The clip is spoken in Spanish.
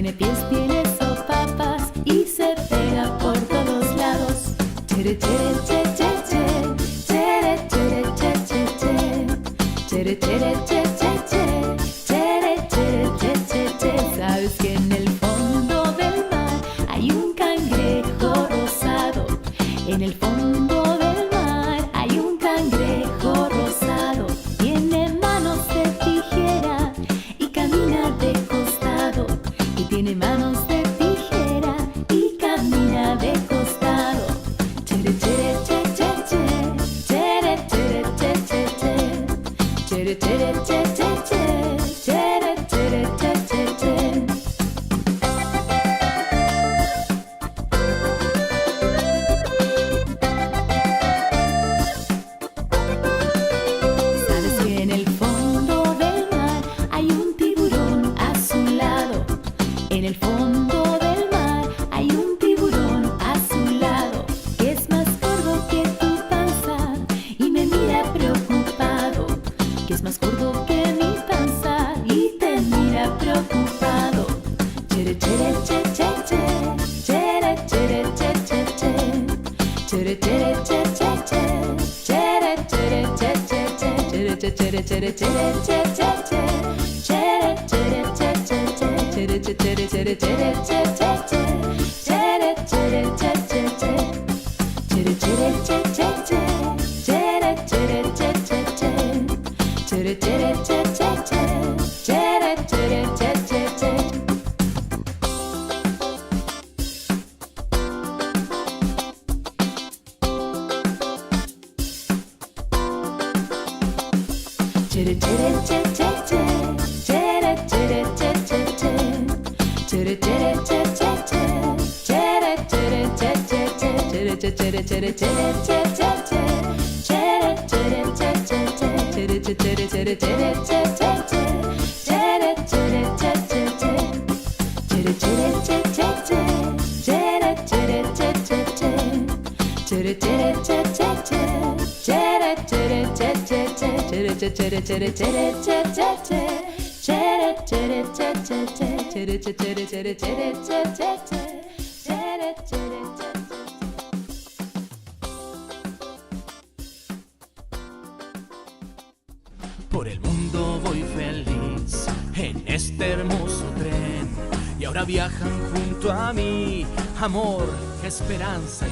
Tiene pies, tiene sopapas y se pega por todos lados. Chere, chere, che, che, che. Chere, chere, che, che, che. Chere, chere, che, che, che. Chere, chere, che, che, che. ¿Sabes que en el fondo del mar hay un cangrejo rosado? En el fondo del mar hay un cangrejo rosado. Tiene manos de tijera y camina de costado. Y tiene manos de tijera y camina de costado. Chere, chere, che, che, che. Chere, chere, che, che, che. Chere, chere, che, che, che. Chere, chere, che, che, che. ¿Sabes que en el fondo del mar hay un tiburón azulado? En el fondo del mar hay un tiburón azulado que es más gordo que tu panza y me mira preocupado. Que es más gordo que mi panza y te mira preocupado. Chere, chere, che, che, che. Chere, chere, che, che, che. Chere, chere, che, che, che. Chere, chere, che, che, che. Chere, chere, chere, chere, chere, che, che, che. Chere, chere, che, che, che. Chere, chere, chere, chere, che, che, che. Chere, chere, che, che, che. Chere, chere, che, che, che. Chere, chere, che, che, che. Chere, chere, che, che, che. Chere, chere, che, che, che. Chere, chere, che, che, che. Chere, chere, che, che, che. Chere, chere, che, che, che. Chere, chere, che, che, che. Chere, chere, chere, chere, chere, che, che, che. Chere, chere, che, che, che. Chere, chere, chere, chere, che, che, che. Chere, chere, che, che, che. Chere, chere, che, che, che. Chere, chere, che, che, che. Chere, chere, che, che, che. Chere, chere, che, che, che. Chere, chere, chere, chere, chere, che, che, che. Chere, chere, che, che, che. Chere, chere, chere, chere, chere, che, che, che. Chere, chere, che, che, che. Por el mundo voy feliz en este hermoso tren y ahora viajan junto a mí amor, esperanza y